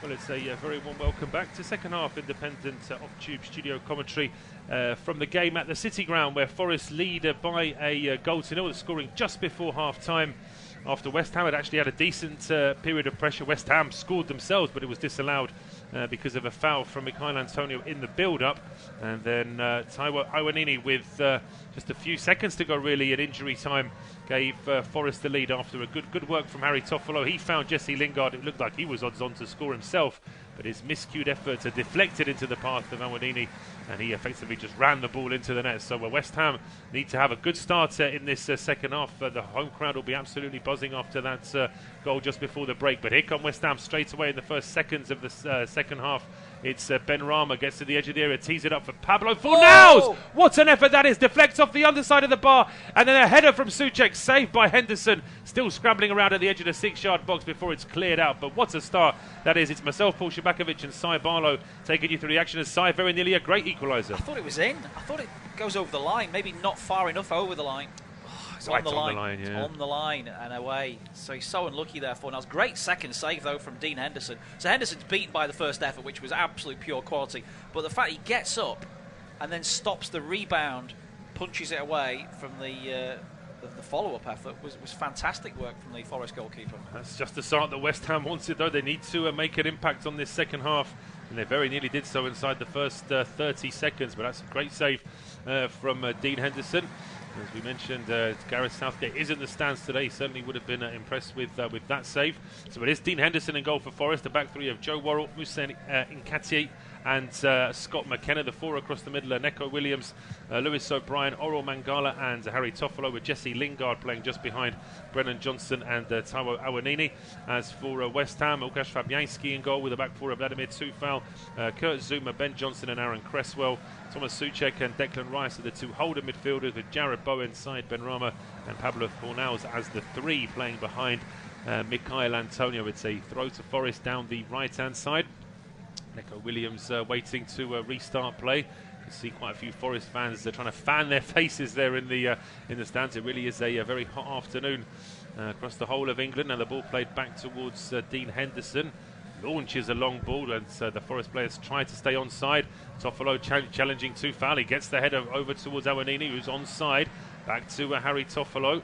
Well, it's a very warm welcome back to second half independent off-tube studio commentary from the game at the City Ground, where Forest lead by a goal to nil. The scoring just before half-time after West Ham had actually had a decent period of pressure. West Ham scored themselves, but it was disallowed because of a foul from Michail Antonio in the build-up. And then Taiwo Awoniyi, with just a few seconds to go really at injury time, gave Forest the lead after a good work from Harry Toffolo. He found Jesse Lingard. It looked like he was odds on to score himself, but his miscued efforts are deflected into the path of Awoniyi, and he effectively just ran the ball into the net. So West Ham need to have a good start in this second half. The home crowd will be absolutely buzzing after that goal just before the break. But here come West Ham straight away in the first seconds of the second half. It's Benrahma gets to the edge of the area, tees it up for Pablo Fornals. Oh! What an effort that is! Deflects off the underside of the bar, and then a header from Souček, saved by Henderson, still scrambling around at the edge of the 6-yard box before it's cleared out. But what a start that is! It's myself, Paul Szczerbakowicz, and Said Barlow taking you through the action. As Said, very nearly a great equaliser. I thought it was in. I thought it goes over the line, maybe not far enough over the line. It's right on the line. Yeah. It's on the line and away. So he's so unlucky there for now. Great second save though from Dean Henderson. So Henderson's beaten by the first effort, which was absolute pure quality. But the fact he gets up and then stops the rebound, punches it away from the follow-up effort was fantastic work from the Forest goalkeeper. That's just the start that West Ham wanted though. They need to make an impact on this second half, and they very nearly did so inside the first 30 seconds. But that's a great save from Dean Henderson. As we mentioned, Gareth Southgate is in the stands today. He certainly would have been impressed with that save. So it is Dean Henderson in goal for Forest. The back three of Joe Worrell, Moussa Nketiah and Scott McKenna. The four across the middle, Neco Williams, Lewis O'Brien, Orel Mangala and Harry Toffolo, with Jesse Lingard playing just behind Brennan Johnson and Taiwo Awoniyi. As for West Ham, Łukasz Fabiański in goal with the back four of Vladimir Tufal, Kurt Zouma, Ben Johnson and Aaron Cresswell. Thomas Souček and Declan Rice are the two holder midfielders, with Jared Bowen, Said Benrahma and Pablo Fornals as the three playing behind Michail Antonio. It's a throw to Forest down the right-hand side. Neco Williams waiting to restart play. You can see quite a few Forest fans trying to fan their faces there in the stands. It really is a very hot afternoon across the whole of England. Now the ball played back towards Dean Henderson. Launches a long ball, and the Forest players try to stay onside. Toffolo challenging Tufal. He gets the header over towards Awoniyi, who's onside. Back to Harry Toffolo.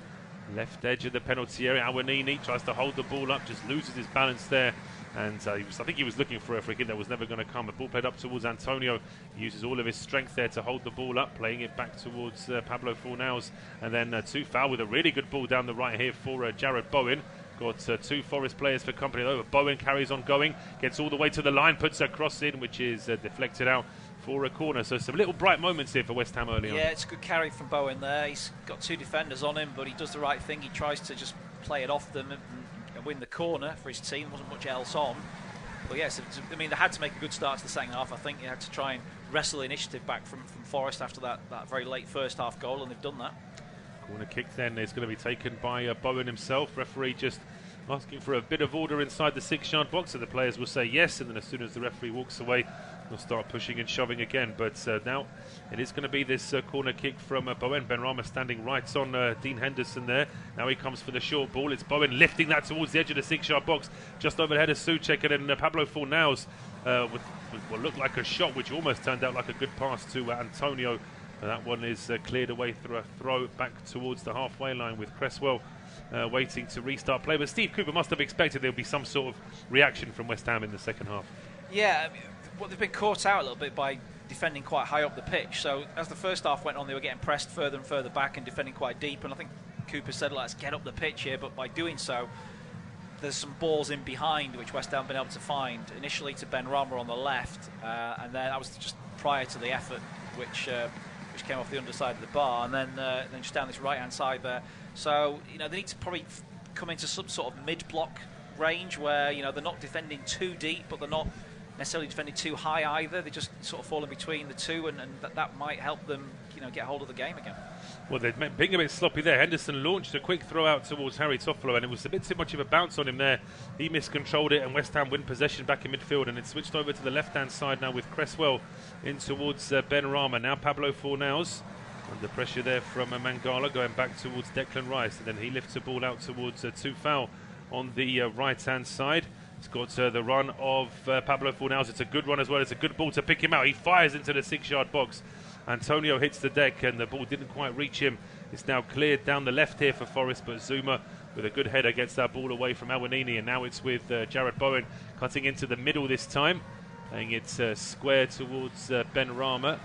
Left edge of the penalty area. Awoniyi tries to hold the ball up, just loses his balance there. And I think he was looking for a free kick that was never going to come. The ball played up towards Antonio. He uses all of his strength there to hold the ball up, playing it back towards Pablo Fornals. And then Tufal with a really good ball down the right here for Jared Bowen. Got two Forest players for company though. Bowen carries on going, gets all the way to the line, puts a cross in, which is deflected out for a corner. So some little bright moments here for West Ham early on. Yeah, it's a good carry from Bowen there. He's got two defenders on him, but he does the right thing. He tries to just play it off them and win the corner for his team. There wasn't much else on. But yes, I mean, they had to make a good start to the second half. I think they had to try and wrestle initiative back from Forest after that very late first half goal, and they've done that. Corner kick then is going to be taken by Bowen himself. Referee just asking for a bit of order inside the 6-yard box, so the players will say yes, and then as soon as the referee walks away, they'll start pushing and shoving again. But now it is going to be this corner kick from Bowen. Benrahma standing right on Dean Henderson there. Now he comes for the short ball. It's Bowen lifting that towards the edge of the 6-yard box, just over the head of Souček, and then Pablo Fornals with what looked like a shot, which almost turned out like a good pass to Antonio. That one is cleared away through a throw back towards the halfway line, with Cresswell waiting to restart play. But Steve Cooper must have expected there would be some sort of reaction from West Ham in the second half. Yeah, I mean, they've been caught out a little bit by defending quite high up the pitch. So as the first half went on, they were getting pressed further and further back and defending quite deep. And I think Cooper said, let's get up the pitch here. But by doing so, there's some balls in behind which West Ham have been able to find. Initially to Benrahma on the left, and then that was just prior to the effort which came off the underside of the bar, and then just down this right-hand side there. So, they need to probably come into some sort of mid-block range where, they're not defending too deep, but they're not necessarily defending too high either. They just sort of fall in between the two, and that might help them, get hold of the game again. Well, they're being a bit sloppy there. Henderson launched a quick throw out towards Harry Toffolo, and it was a bit too much of a bounce on him there. He miscontrolled it, and West Ham win possession back in midfield, and it switched over to the left-hand side now with Cresswell in towards Benrahma. Now Pablo Fornals under pressure there from Mangala, going back towards Declan Rice, and then he lifts the ball out towards Tufal on the right-hand side. It's got the run of Pablo Fornals. It's a good run as well. It's a good ball to pick him out. He fires into the 6-yard box. Antonio hits the deck and the ball didn't quite reach him. It's now cleared down the left here for Forest, but Zuma with a good header gets that ball away from Awanini, and now it's with Jared Bowen cutting into the middle this time, playing it square towards Benrahma,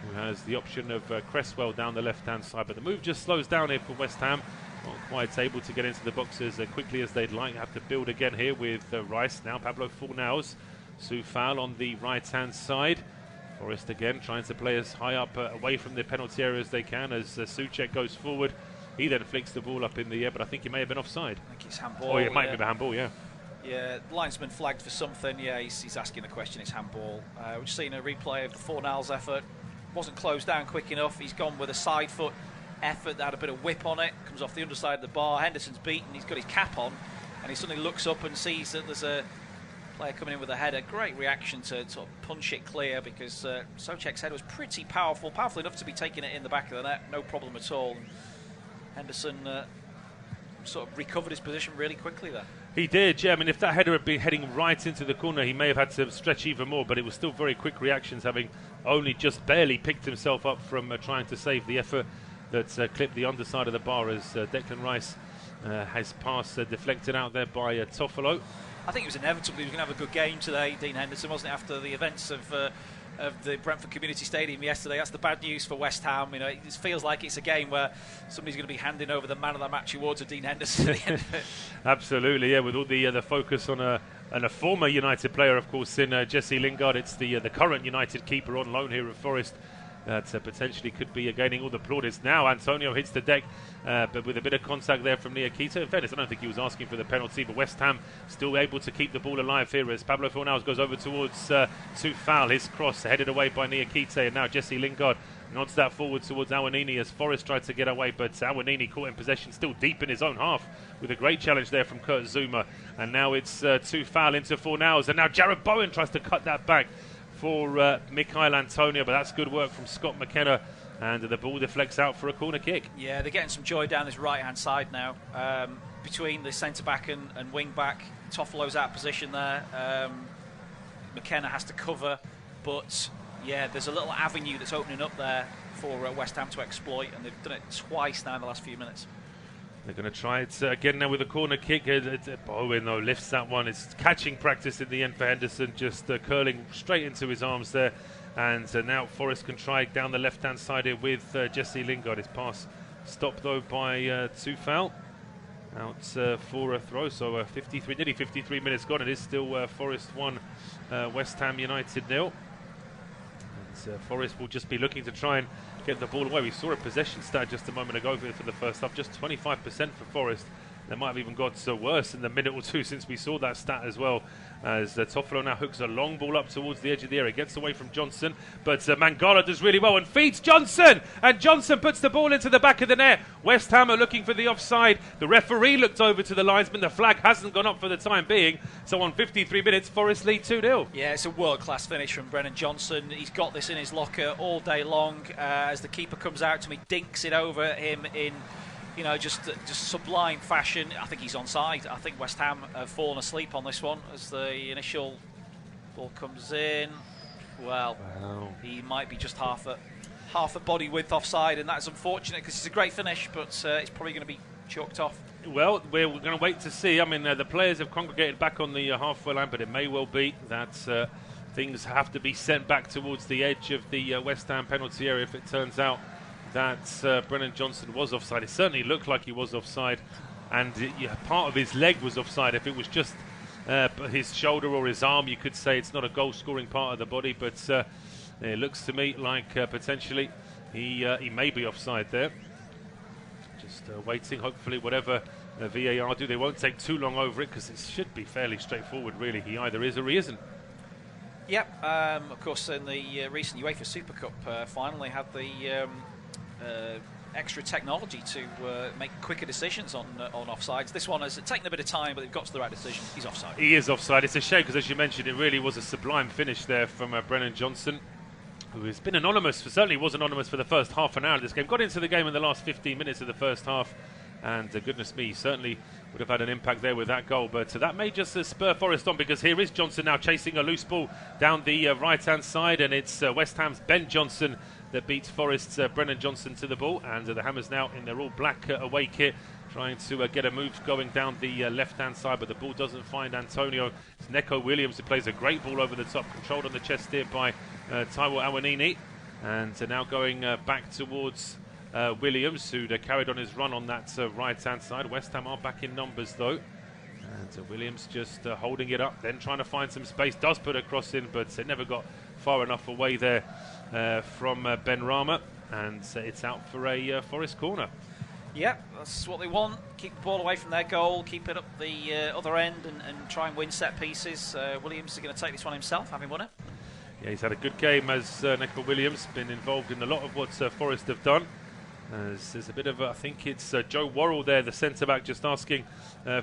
who has the option of Cresswell down the left-hand side. But the move just slows down here for West Ham. Not quite able to get into the boxes quickly as they'd like. Have to build again here with Rice. Now Pablo Fornals. Soufal on the right-hand side. Forest again trying to play as high up away from the penalty area as they can as Souček goes forward. He then flicks the ball up in the air, but I think he may have been offside. I think it's handball. Oh, it might be the handball, yeah. Yeah, the linesman flagged for something. Yeah, he's asking the question. It's handball. We've seen a replay of the Fornals effort. Wasn't closed down quick enough. He's gone with a side foot effort that had a bit of whip on it. Comes off the underside of the bar. Henderson's beaten. He's got his cap on, and he suddenly looks up and sees that there's a player coming in with a header. Great reaction to sort of punch it clear, because Souček's header was pretty powerful enough to be taking it in the back of the net, no problem at all. And Henderson sort of recovered his position really quickly there. He did, yeah. I mean, if that header had been heading right into the corner, he may have had to stretch even more, but it was still very quick reactions, having only just barely picked himself up from trying to save the effort that clipped the underside of the bar as Declan Rice has pass deflected out there by Toffolo. I think it was inevitable he was going to have a good game today, Dean Henderson, wasn't it, after the events of the Brentford Community Stadium yesterday. That's the bad news for West Ham. You know, it feels like it's a game where somebody's going to be handing over the man of the match award to Dean Henderson at the end of it. Absolutely, yeah, with all the focus on a former United player, of course, in Jesse Lingard. It's the current United keeper on loan here at Forest that potentially could be gaining all the plaudits. Now Antonio hits the deck, but with a bit of contact there from Niakita. In fairness, I don't think he was asking for the penalty, but West Ham still able to keep the ball alive here as Pablo Fornals goes over towards Soufal. His cross headed away by Niakita, and now Jesse Lingard nods that forward towards Awanini as Forest tried to get away, but Awanini caught in possession, still deep in his own half, with a great challenge there from Kurt Zuma. And now it's Soufal into Fornals, and now Jared Bowen tries to cut that back for Mikhail Antonio, but that's good work from Scott McKenna, and the ball deflects out for a corner kick. Yeah, they're getting some joy down this right-hand side now, between the centre-back and wing-back. Toffolo's out of position there. McKenna has to cover, but yeah, there's a little avenue that's opening up there for West Ham to exploit, and they've done it twice now in the last few minutes. They're going to try it again now with a corner kick. Bowen, though, lifts that one. It's catching practice in the end for Henderson, just curling straight into his arms there. And now Forest can try down the left-hand side here with Jesse Lingard. His pass stopped, though, by Soufal. Out for a throw, so nearly 53 minutes gone. It is still Forest 1, West Ham United 0. And Forest will just be looking to try and get the ball away. We saw a possession stat just a moment ago for the first half, just 25% for Forest. They might have even got worse in the minute or two since we saw that stat as well, as Toffolo now hooks a long ball up towards the edge of the area, gets away from Johnson, but Mangala does really well and feeds Johnson, and Johnson puts the ball into the back of the net. West Ham are looking for the offside. The referee looked over to the linesman. The flag hasn't gone up for the time being, so on 53 minutes Forest lead 2-0. Yeah, it's a world-class finish from Brennan Johnson. He's got this in his locker all day long. As the keeper comes out to me, dinks it over him in, you know, just sublime fashion. I think he's onside. I think West Ham have fallen asleep on this one as the initial ball comes in. Well, wow. He might be just half a body width offside, and that's unfortunate because it's a great finish, but it's probably going to be chalked off. Well, we're going to wait to see. I mean, the players have congregated back on the halfway line, but it may well be that things have to be sent back towards the edge of the West Ham penalty area if it turns out that Brennan Johnson was offside. It certainly looked like he was offside, and part of his leg was offside. If it was just his shoulder or his arm, you could say it's not a goal-scoring part of the body, but it looks to me like potentially he may be offside there. Just waiting, hopefully whatever VAR do, they won't take too long over it, because it should be fairly straightforward, really. He either is or he isn't. Yep, of course, in the recent UEFA Super Cup final, they had the extra technology to make quicker decisions on offsides. This one has taken a bit of time, but they've got to the right decision. He's offside. He is offside. It's a shame, because as you mentioned, it really was a sublime finish there from Brennan Johnson, who has been anonymous, certainly was anonymous for the first half an hour of this game. Got into the game in the last 15 minutes of the first half, And goodness me, certainly would have had an impact there with that goal. But that may just spur Forest on, because here is Johnson now chasing a loose ball down the right-hand side, and it's West Ham's Ben Johnson that beats Forest's Brennan Johnson to the ball. And the Hammers now in their all black away kit, trying to get a move going down the left-hand side, but the ball doesn't find Antonio. It's Neco Williams who plays a great ball over the top, controlled on the chest here by Taiwo Awanini. And now going back towards Williams, who'd carried on his run on that right-hand side. West Ham are back in numbers, though. And Williams just holding it up, then trying to find some space. Does put a cross in, but it never got far enough away there from Benrahma. And it's out for a Forest corner. Yep, that's what they want. Keep the ball away from their goal, keep it up the other end, and try and win set pieces. Williams is going to take this one himself, having won it. Yeah, he's had a good game, as Neco Williams, been involved in a lot of what Forest have done. There's a bit of I think it's Joe Worrell there, the centre-back, just asking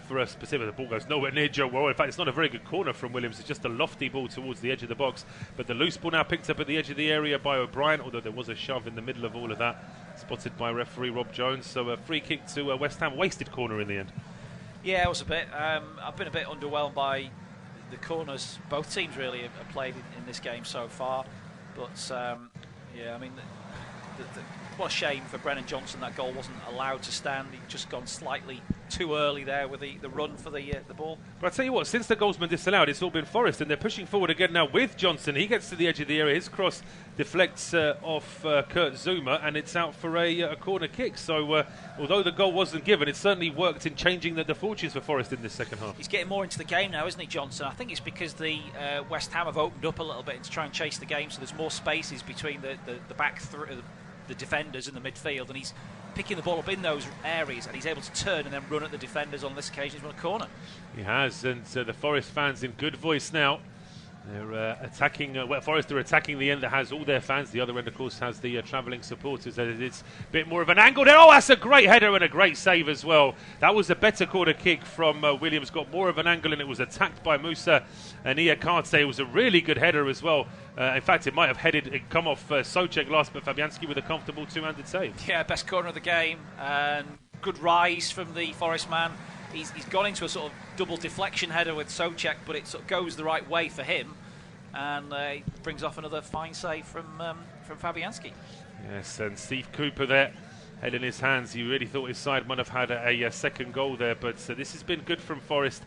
for a specific. The ball goes nowhere near Joe Worrell. In fact, it's not a very good corner from Williams. It's just a lofty ball towards the edge of the box. But the loose ball now picked up at the edge of the area by O'Brien, although there was a shove in the middle of all of that, spotted by referee Rob Jones. So a free kick to West Ham, wasted corner in the end. Yeah, it was a bit. I've been a bit underwhelmed by the corners both teams really have played in this game so far. But yeah, I mean, what a shame for Brennan Johnson that goal wasn't allowed to stand. He'd just gone slightly too early there with the run for the ball. But I tell you what, since the goal's been disallowed, it's all been Forest, and they're pushing forward again now with Johnson. He gets to the edge of the area, his cross deflects off Kurt Zuma, and it's out for a corner kick. So although the goal wasn't given, it certainly worked in changing the fortunes for Forest in this second half. He's getting more into the game now, isn't he, Johnson? I think it's because the West Ham have opened up a little bit to try and chase the game, so there's more spaces between the back the defenders in the midfield, and he's picking the ball up in those areas, and he's able to turn and then run at the defenders. On this occasion, he's won a corner. He has, and the Forest fans in good voice now. They're attacking, Forest are attacking the end that has all their fans. The other end, of course, has the travelling supporters. It's a bit more of an angle there. Oh, that's a great header and a great save as well. That was a better corner kick from Williams. Got more of an angle, and it was attacked by Musa and Iakarte. It was a really good header as well. In fact, it might have come off Souček last, but Fabianski with a comfortable two-handed save. Yeah, best corner of the game, and good rise from the Forest man. He's gone into a sort of double deflection header with Souček, but it sort of goes the right way for him, and he brings off another fine save from Fabianski. Yes, and Steve Cooper there, head in his hands. He really thought his side might have had a second goal there, but this has been good from Forest.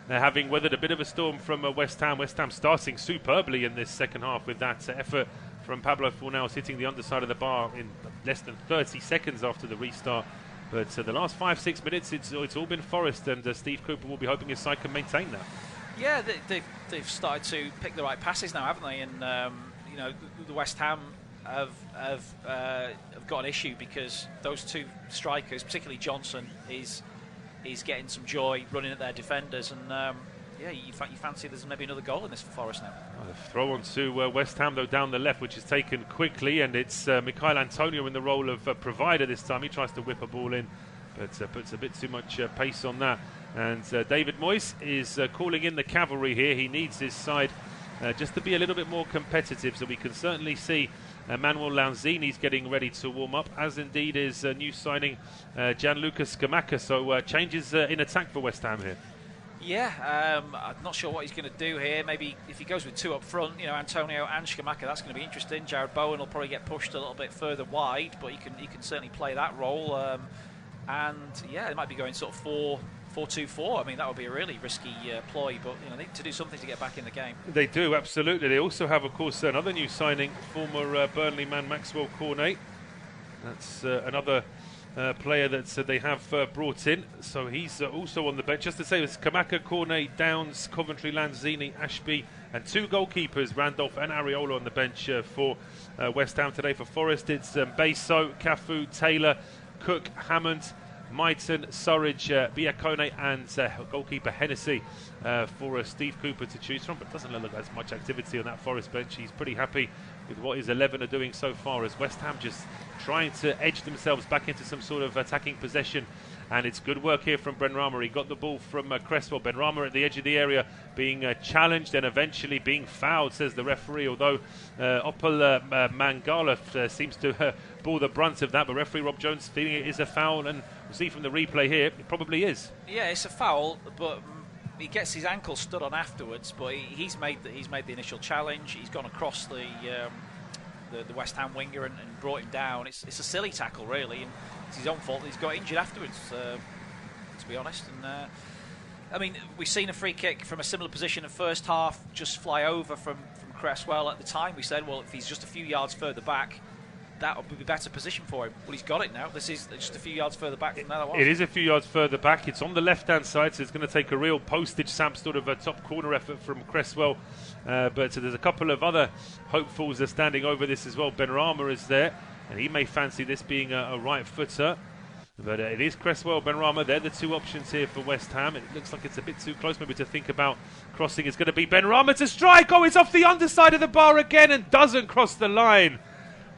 Having weathered a bit of a storm from West Ham. West Ham starting superbly in this second half with that effort from Pablo Fornals hitting the underside of the bar in less than 30 seconds after the restart. But the last 5-6 minutes, it's all been Forest, and Steve Cooper will be hoping his side can maintain that. Yeah, they've started to pick the right passes now, haven't they? And you know, the West Ham have got an issue because those two strikers, particularly Johnson, is getting some joy running at their defenders, and yeah, you fancy there's maybe another goal in this for Forest now. Throw on to West Ham though down the left, which is taken quickly, and it's Mikhail Antonio in the role of provider this time. He tries to whip a ball in, but puts a bit too much pace on that. And David Moyes is calling in the cavalry here. He needs his side just to be a little bit more competitive, so we can certainly see Manuel Lanzini's getting ready to warm up, as indeed is new signing Gianluca Scamacca. So changes in attack for West Ham here. Yeah, I'm not sure what he's going to do here. Maybe if he goes with two up front, you know, Antonio and Scamacca, that's going to be interesting. Jared Bowen will probably get pushed a little bit further wide, but he can certainly play that role. And yeah, it might be going sort of 4-2-4. I mean, that would be a really risky ploy, but you know, they need to do something to get back in the game. They do, absolutely. They also have, of course, another new signing, former Burnley man Maxwell Cornet. That's another player that they have brought in, so he's also on the bench. Just to say, it's Scamacca, Cornet, Downs, Coventry, Lanzini, Ashby, and two goalkeepers, Randolph and Areola, on the bench for West Ham today. For Forest, it's Beso, Cafu, Taylor, Cook, Hammond, Mighton, Surridge, Biakone, and goalkeeper Hennessy for Steve Cooper to choose from. But it doesn't look like there's much activity on that Forest bench. He's pretty happy with what his 11 are doing so far, as West Ham just trying to edge themselves back into some sort of attacking possession. And it's good work here from Benrahma. He got the ball from Cresswell. Benrahma at the edge of the area being challenged and eventually being fouled, says the referee, although Opal Mangala seems to bore the brunt of that. But referee Rob Jones feeling it is a foul and We'll see from the replay here, it probably is. Yeah, it's a foul, but he gets his ankle stood on afterwards. But he's made the initial challenge. He's gone across the West Ham winger and brought him down. It's a silly tackle, really, and it's his own fault that he's got injured afterwards, to be honest. And I mean, we've seen a free kick from a similar position in the first half just fly over from Cresswell. At the time, we said, well, if he's just a few yards further back, that would be a better position for him. Well, he's got it now. This is just a few yards further back than that was. It is a few yards further back. It's on the left-hand side, so it's going to take a real postage stamp sort of a top corner effort from Cresswell. But there's a couple of other hopefuls that are standing over this as well. Benrahma is there, and he may fancy this being a right footer. But it is Cresswell, Benrahma. They're the two options here for West Ham. It looks like it's a bit too close maybe to think about crossing. It's going to be Benrahma to strike. Oh, it's off the underside of the bar again and doesn't cross the line.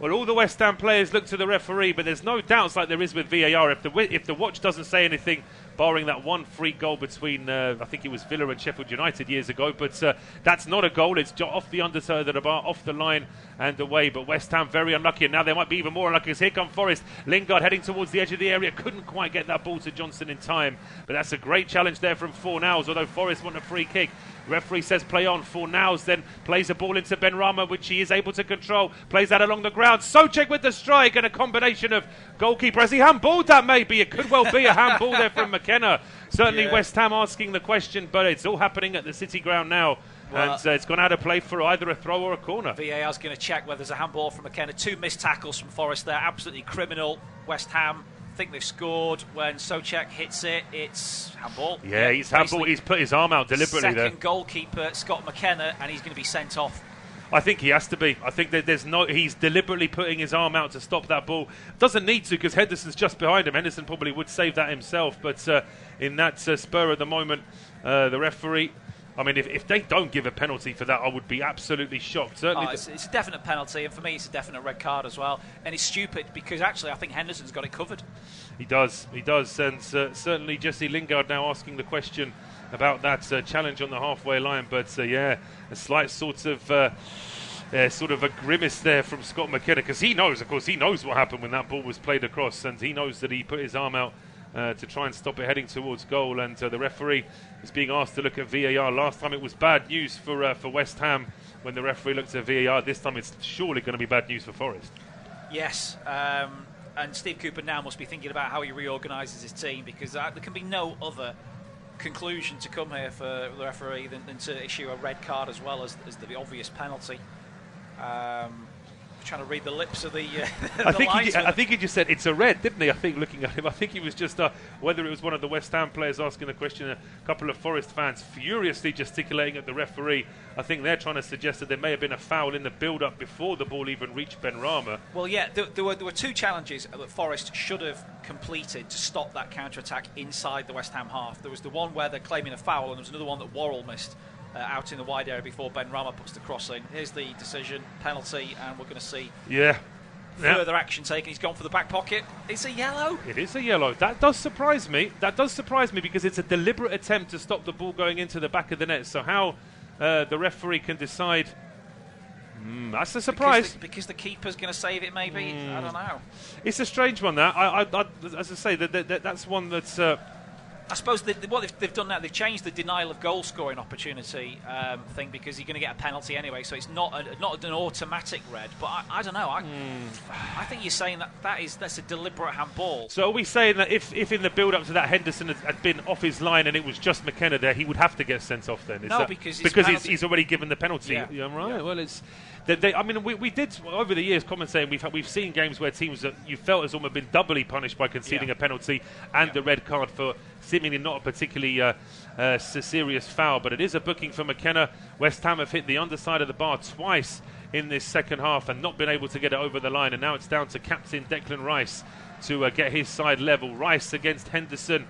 Well, all the West Ham players look to the referee, but there's no doubts like there is with VAR. If the watch doesn't say anything, barring that one free goal between, I think it was Villa and Sheffield United years ago, but that's not a goal. It's off the underside of the bar, off the line and away. But West Ham very unlucky, and now they might be even more unlucky because here come Forest. Lingard heading towards the edge of the area, couldn't quite get that ball to Johnson in time. But that's a great challenge there from Fornals, although Forest want a free kick. Referee says play on. Fornals then plays a ball into Benrahma, which he is able to control. Plays that along the ground. Souček with the strike and a combination of goalkeeper. Has he handballed that maybe? It could well be a handball there from McKenna. Certainly West Ham asking the question, but it's all happening at the City ground now. Well, and it's gone out of play for either a throw or a corner. VAR's going to check whether there's a handball from McKenna. 2 missed tackles from Forest there. Absolutely criminal. West Ham think they've scored. When Souček hits it, it's handball. Yeah, he's handball. He's put his arm out deliberately there. Second goalkeeper, Scott McKenna, and he's going to be sent off. I think he has to be. I think that he's deliberately putting his arm out to stop that ball. Doesn't need to because Henderson's just behind him. Henderson probably would save that himself, but in that spur of the moment, the referee, I mean, if they don't give a penalty for that, I would be absolutely shocked. Certainly, it's a definite penalty, and for me, it's a definite red card as well. And it's stupid because actually, I think Henderson's got it covered. He does, and certainly Jesse Lingard now asking the question about that challenge on the halfway line. But a slight sort of a grimace there from Scott McKenna because he knows what happened when that ball was played across, and he knows that he put his arm out to try and stop it heading towards goal. And the referee is being asked to look at VAR. Last time it was bad news for West Ham when the referee looked at VAR. This time it's surely going to be bad news for Forest. Yes, and Steve Cooper now must be thinking about how he reorganises his team because there can be no other conclusion to come here for the referee than to issue a red card as well as the obvious penalty. Trying to read the lips of the I think he just said it's a red, didn't he? I think looking at him, I think he was just whether it was one of the West Ham players asking the question, a couple of Forest fans furiously gesticulating at the referee. I think they're trying to suggest that there may have been a foul in the build-up before the ball even reached Benrahma. Well, yeah, there were 2 challenges that Forest should have completed to stop that counter-attack inside the West Ham half. There was the one where they're claiming a foul, and there was another one that Worrell missed out in the wide area before Benrahma puts the cross in. Here's the decision, penalty, and we're going to see further action taken. He's gone for the back pocket. It's a yellow. It is a yellow. That does surprise me. Because it's a deliberate attempt to stop the ball going into the back of the net. So how the referee can decide, that's a surprise. Because the keeper's going to save it, maybe? I don't know. It's a strange one, that. As I say, that's one that's... I suppose what they've done now, they've changed the denial of goal scoring opportunity thing because you're going to get a penalty anyway, so it's not an automatic red. But I don't know. I think you're saying that's a deliberate handball. So are we saying that if in the build-up to that Henderson had been off his line and it was just McKenna there, he would have to get sent off then? Because he's already given the penalty. Yeah. Right. Yeah. Well, it's. We did over the years commentating. We've seen games where teams that you felt has almost been doubly punished by conceding a penalty and the red card for seemingly not a particularly serious foul. But it is a booking for McKenna. West Ham have hit the underside of the bar twice in this second half and not been able to get it over the line. And now it's down to captain Declan Rice to get his side level. Rice against Henderson.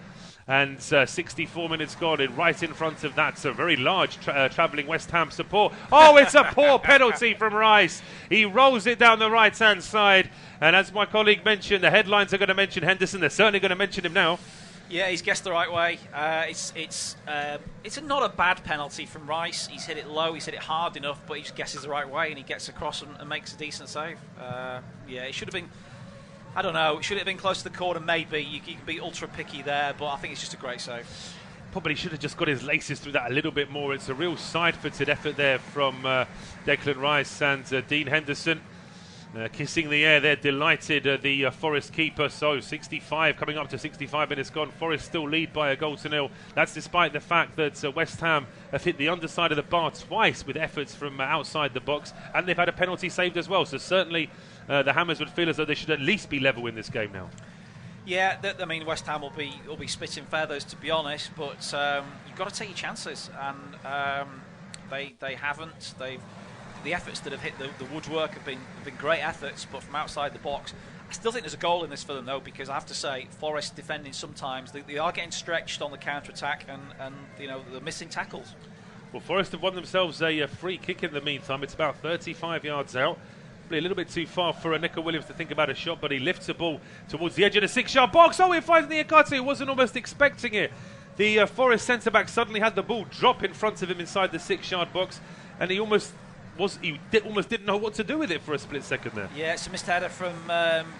And 64 minutes gone, and right in front of that, so very large travelling West Ham support. Oh, it's a poor penalty from Rice. He rolls it down the right-hand side. And as my colleague mentioned, the headlines are going to mention Henderson. They're certainly going to mention him now. Yeah, he's guessed the right way. It's not a bad penalty from Rice. He's hit it low, he's hit it hard enough, but he just guesses the right way, and he gets across and makes a decent save. It should have been... I don't know. Should it have been close to the corner? Maybe. You can be ultra picky there, but I think it's just a great save. Probably should have just got his laces through that a little bit more. It's a real side-footed effort there from Declan Rice and Dean Henderson. Kissing the air there, delighted the Forest keeper. So 65, coming up to 65 minutes gone. Forest still lead by a 1-0. That's despite the fact that West Ham have hit the underside of the bar twice with efforts from outside the box, and they've had a penalty saved as well. So certainly the Hammers would feel as though they should at least be level in this game now. Yeah, I mean, West Ham will be spitting feathers, to be honest, but you've got to take your chances, and they haven't. The efforts that have hit the woodwork have been great efforts, but from outside the box. I still think there's a goal in this for them, though, because I have to say, Forest defending sometimes, they are getting stretched on the counter-attack, and they're missing tackles. Well, Forest have won themselves a free kick in the meantime. It's about 35 yards out. Probably a little bit too far for Nico Williams to think about a shot, but he lifts the ball towards the edge of the 6-yard box. Oh, it finds Niakate, who wasn't almost expecting it. The Forest centre-back suddenly had the ball drop in front of him inside the 6-yard box, and he almost didn't know what to do with it for a split second there. Yeah, it's a missed header from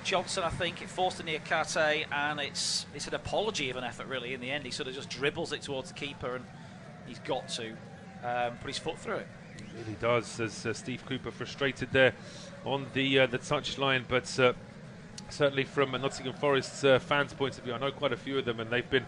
Johnson, I think. It forced a Niakate, and it's an apology of an effort, really, in the end. He sort of just dribbles it towards the keeper, and he's got to put his foot through it. He really does, as Steve Cooper frustrated there on the touchline, but certainly from Nottingham Forest's fans' point of view, I know quite a few of them, and they've been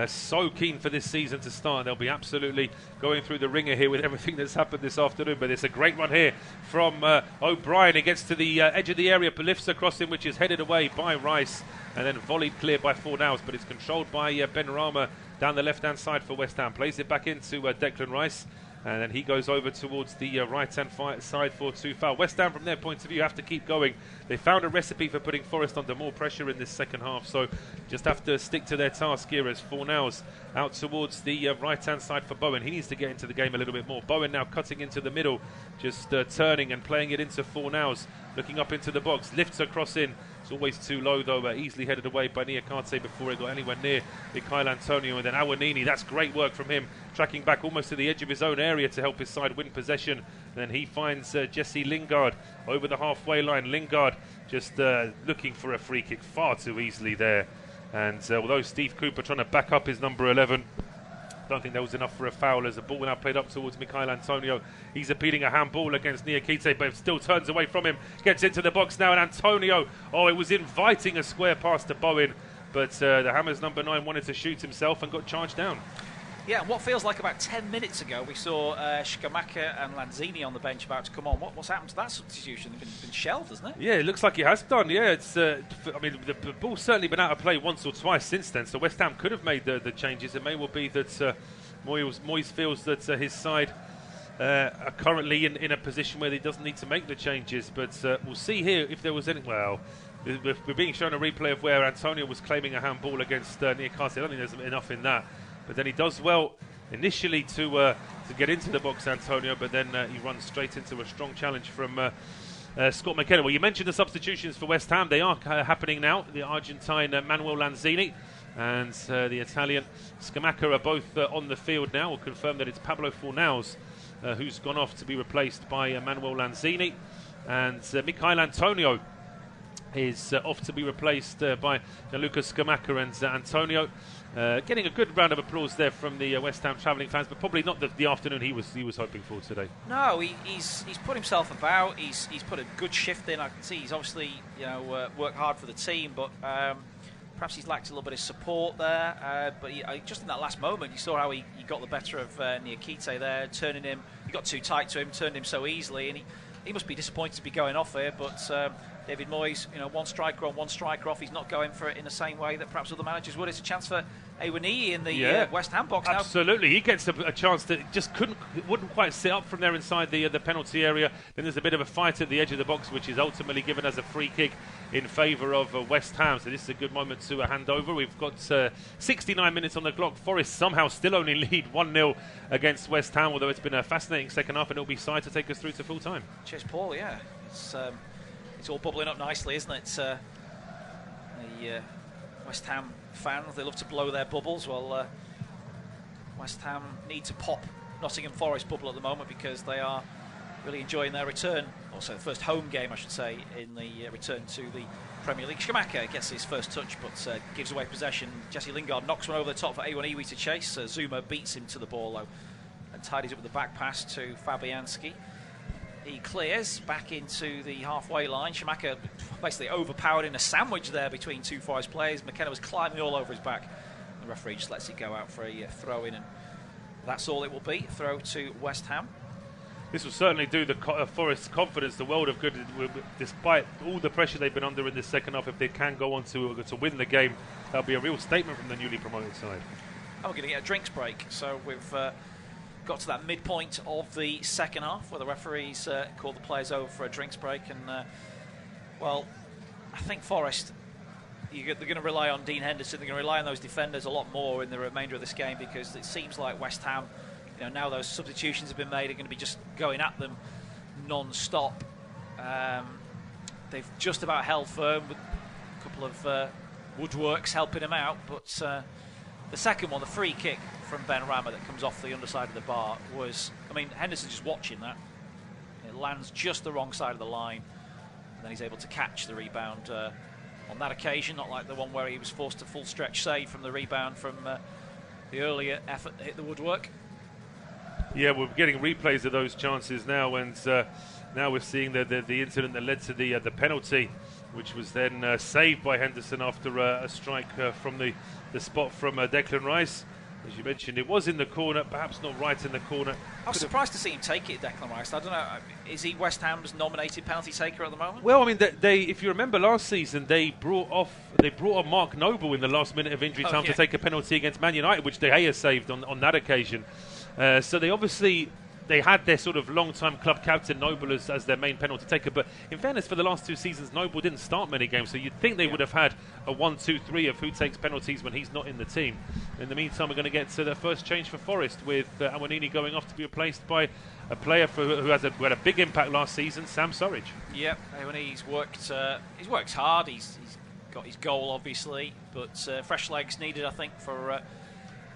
so keen for this season to start. They'll be absolutely going through the ringer here with everything that's happened this afternoon, but it's a great run here from O'Brien. He gets to the edge of the area, lifts across him, which is headed away by Rice, and then volleyed clear by Fornals, but it's controlled by Benrahma down the left-hand side for West Ham. Plays it back into Declan Rice, and then he goes over towards the right-hand side for Tufal. West Ham, from their point of view, have to keep going. They found a recipe for putting Forest under more pressure in this second half, so just have to stick to their task here as Fornals out towards the right-hand side for Bowen. He needs to get into the game a little bit more. Bowen now cutting into the middle, just turning and playing it into Fornals, looking up into the box, lifts across in. It's always too low, though, easily headed away by Niakate before it got anywhere near Mikhail Antonio. And then Awanini, that's great work from him, tracking back almost to the edge of his own area to help his side win possession. And then he finds Jesse Lingard over the halfway line. Lingard just looking for a free kick far too easily there. And although Steve Cooper trying to back up his number 11, don't think there was enough for a foul, as the ball now played up towards Mikhail Antonio. He's appealing a handball against Niakate, but still turns away from him, gets into the box now, and Antonio, it was inviting a square pass to Bowen, but the Hammers number 9 wanted to shoot himself and got charged down. Yeah, what feels like about 10 minutes ago, we saw Szczerbakowicz and Lanzini on the bench about to come on. What's happened to that substitution? It's been shelved, hasn't it? Yeah, it looks like it has done. Yeah, it's. I mean, the ball's certainly been out of play once or twice since then, so West Ham could have made the changes. It may well be that Moyes feels that his side are currently in a position where he doesn't need to make the changes, but we'll see here if there was any. Well, we're being shown a replay of where Antonio was claiming a handball against Niakate. I don't think there's enough in that. But then he does well initially to get into the box, Antonio, but then he runs straight into a strong challenge from Scott McKenna. Well, you mentioned the substitutions for West Ham. They are happening now. The Argentine Manuel Lanzini and the Italian Scamacca are both on the field now. We'll confirm that it's Pablo Fornals who's gone off to be replaced by Manuel Lanzini. And Mikhail Antonio is off to be replaced by Gianluca Scamacca. And Antonio getting a good round of applause there from the West Ham travelling fans, but probably not the afternoon he was hoping for today. No, he's put himself about. He's put a good shift in. I can see he's obviously worked hard for the team, but perhaps he's lacked a little bit of support there. But just in that last moment, you saw how he got the better of Niakate there, turning him. He got too tight to him, turned him so easily, and he must be disappointed to be going off here. But David Moyes, one striker on, one striker off. He's not going for it in the same way that perhaps other managers would. It's a chance for Awanini in the West Ham box now. Absolutely, he gets a chance that just wouldn't quite sit up from there inside the penalty area. Then there's a bit of a fight at the edge of the box, which is ultimately given as a free kick in favour of West Ham. So this is a good moment to hand over. We've got 69 minutes on the clock. Forest somehow still only lead 1-0 against West Ham, although it's been a fascinating second half, and it'll be Said to take us through to full time. Cheers, Paul. Yeah, it's all bubbling up nicely, isn't it? The West Ham fans, they love to blow their bubbles. Well, West Ham need to pop Nottingham Forest bubble at the moment, because they are really enjoying their return, also the first home game I should say, in the return to the Premier League. Szczerbakowicz gets his first touch but gives away possession. Jesse Lingard knocks one over the top for A1 Iwi to chase. Zuma beats him to the ball though and tidies up with the back pass to Fabianski. He clears back into the halfway line. Szczerbakowicz basically overpowered in a sandwich there between two Forest players. McKenna was climbing all over his back. The referee just lets it go out for a throw in, and that's all it will be. Throw to West Ham. This will certainly do the Forest's confidence the world of good, despite all the pressure they've been under in this second half. If they can go on to win the game, that'll be a real statement from the newly promoted side. And we're going to get a drinks break, so we've got to that midpoint of the second half where the referees call the players over for a drinks break. And well, I think Forest, they're going to rely on Dean Henderson. They're going to rely on those defenders a lot more in the remainder of this game, because it seems like West Ham, now those substitutions have been made, are going to be just going at them non-stop. They've just about held firm with a couple of woodworks helping them out, but the second one, the free kick from Benrahma that comes off the underside of the bar, was, Henderson's just watching that. It lands just the wrong side of the line, and then he's able to catch the rebound on that occasion, not like the one where he was forced to full stretch save from the rebound from the earlier effort to hit the woodwork. Yeah, we're getting replays of those chances now, and now we're seeing the incident that led to the penalty, which was then saved by Henderson after a strike from the spot from Declan Rice. As you mentioned, it was in the corner, perhaps not right in the corner. I was surprised to see him take it, Declan Rice. I don't know, is he West Ham's nominated penalty taker at the moment? Well, they if you remember last season, they brought on Mark Noble in the last minute of injury time to take a penalty against Man United, which De Gea saved on that occasion. So they had their sort of long-time club captain Noble as their main penalty taker, but in fairness, for the last 2 seasons, Noble didn't start many games, so you'd think they would have had a 1-2-3 of who takes penalties when he's not in the team. In the meantime, we're going to get to the first change for Forest, with Awanini going off to be replaced by a player who had a big impact last season, Sam Surridge. Yep, Awani's worked hard. He's got his goal, obviously, but fresh legs needed, I think, for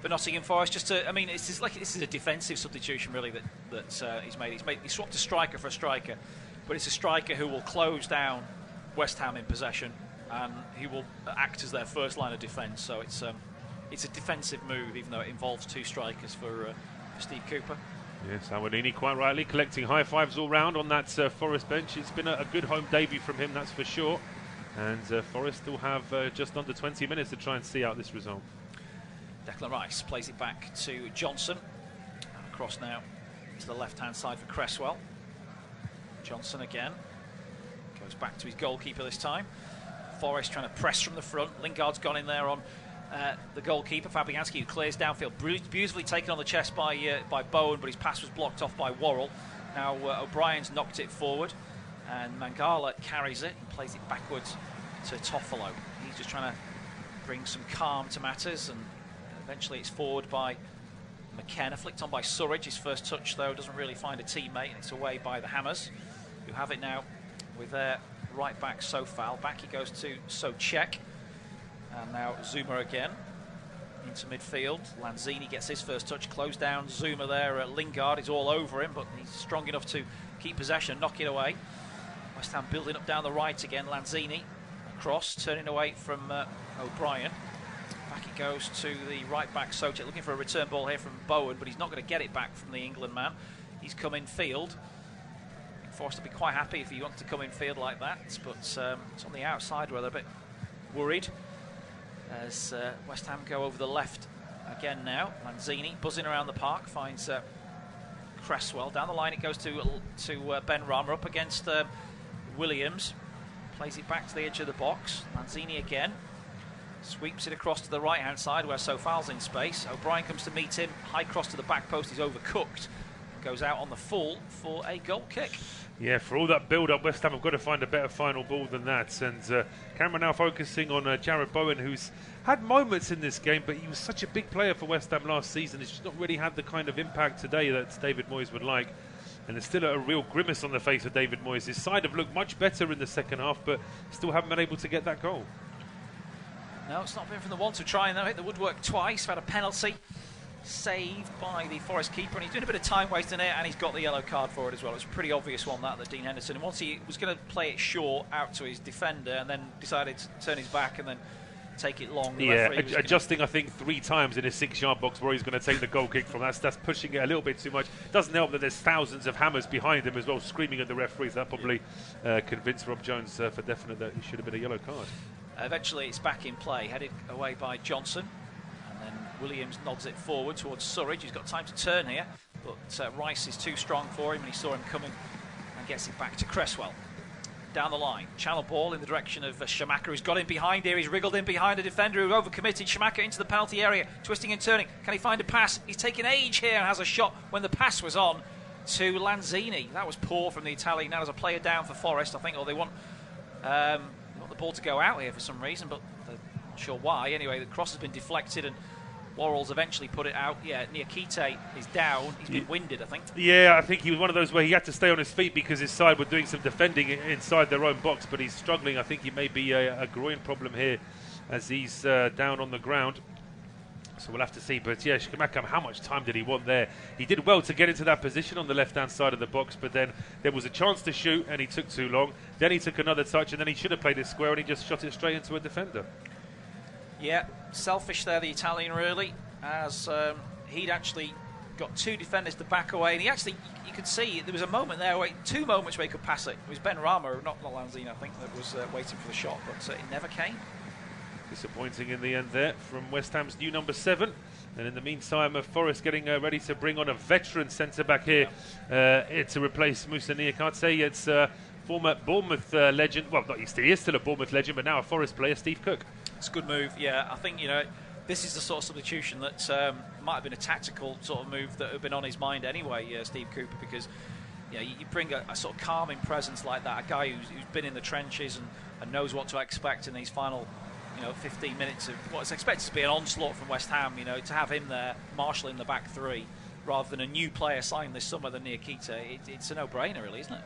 Nottingham Forest. This is a defensive substitution really that he's made. He swapped a striker for a striker, but it's a striker who will close down West Ham in possession, and he will act as their first line of defence. So it's a defensive move, even though it involves 2 strikers for Steve Cooper. Yes, Awanini quite rightly collecting high fives all round on that Forest bench. It's been a good home debut from him, that's for sure. And Forest will have just under 20 minutes to try and see out this result. Declan Rice plays it back to Johnson. And across now to the left-hand side for Cresswell. Johnson again. Goes back to his goalkeeper this time. Forest trying to press from the front. Lingard's gone in there on the goalkeeper, Fabianski, who clears downfield. Beautifully taken on the chest by Bowen, but his pass was blocked off by Worrell. Now O'Brien's knocked it forward, and Mangala carries it and plays it backwards to Toffolo. He's just trying to bring some calm to matters, and eventually it's forward by McKenna, flicked on by Surridge. His first touch, though, doesn't really find a teammate, and it's away by the Hammers, who have it now with their right back Sofal. Back he goes to Socek, and now Zuma again into midfield. Lanzini gets his first touch, closed down Zuma there. Lingard is all over him, but he's strong enough to keep possession and knock it away. West Ham building up down the right again. Lanzini across, turning away from O'Brien. Back it goes to the right back Socek, looking for a return ball here from Bowen, but he's not going to get it back from the England man. He's come in field. Forced to be quite happy if he wants to come in field like that, but it's on the outside where they're a bit worried as West Ham go over the left again now. Lanzini buzzing around the park, finds Cresswell. Down the line it goes to Benrahma, up against Williams. Plays it back to the edge of the box. Lanzini again. Sweeps it across to the right-hand side where Sofal's in space. O'Brien comes to meet him. High cross to the back post. He's overcooked. Goes out on the full for a goal kick. Yeah, for all that build-up, West Ham have got to find a better final ball than that. And camera now focusing on Jarrod Bowen, who's had moments in this game, but he was such a big player for West Ham last season. He's just not really had the kind of impact today that David Moyes would like. And there's still a real grimace on the face of David Moyes. His side have looked much better in the second half, but still haven't been able to get that goal. No, it's not been from the one to try and hit the woodwork twice. We've had a penalty save by the Forest keeper, and he's doing a bit of time wasting it, and he's got the yellow card for it as well. It's a pretty obvious one, that Dean Henderson. And once he was going to play it short out to his defender, and then decided to turn his back and then take it long. Adjusting, I think, 3 times in his 6-yard box where he's going to take the goal kick from. That's pushing it a little bit too much. Doesn't help that there's thousands of hammers behind him as well, screaming at the referees. That probably convinced Rob Jones for definite that he should have been a yellow card. Eventually, it's back in play, headed away by Johnson. And then Williams nods it forward towards Surridge. He's got time to turn here, but Rice is too strong for him, and he saw him coming and gets it back to Cresswell. Down the line, channel ball in the direction of Szczerbakowicz, who's got in behind here. He's wriggled in behind a defender who overcommitted. Szczerbakowicz into the penalty area, twisting and turning. Can he find a pass? He's taken age here and has a shot when the pass was on to Lanzini. That was poor from the Italian. Now there's a player down for Forest, I think, or they want the ball to go out here for some reason, but they're not sure why. Anyway, the cross has been deflected and Worrell's eventually put it out. Yeah, Niakite is down. He's been winded, I think. Yeah, I think he was one of those where he had to stay on his feet because his side were doing some defending inside their own box, but he's struggling. I think he may be a groin problem here as he's down on the ground. So we'll have to see. But yeah, Szczerbakowicz, how much time did he want there? He did well to get into that position on the left-hand side of the box, but then there was a chance to shoot and he took too long. Then he took another touch and then he should have played it square and he just shot it straight into a defender. Yeah, selfish there, the Italian, really, as he'd actually got 2 defenders to back away, and he actually, you could see there was a moment there, 2 moments where he could pass it. It was Benrahma, not Lanzini, I think, that was waiting for the shot, but it never came. Disappointing in the end there from West Ham's new number 7. And in the meantime, Forest getting ready to bring on a veteran centre-back here to replace Moussa Niakate. It's former Bournemouth legend, well, he is still a Bournemouth legend, but now a Forest player, Steve Cook. It's a good move, yeah. I think, this is the sort of substitution that might have been a tactical sort of move that had been on his mind anyway, Steve Cooper, because you bring a sort of calming presence like that, a guy who's been in the trenches and knows what to expect in these final 15 minutes of what's expected to be an onslaught from West Ham, to have him there marshalling the back 3 rather than a new player signed this summer than Niakite, it's a no-brainer really, isn't it?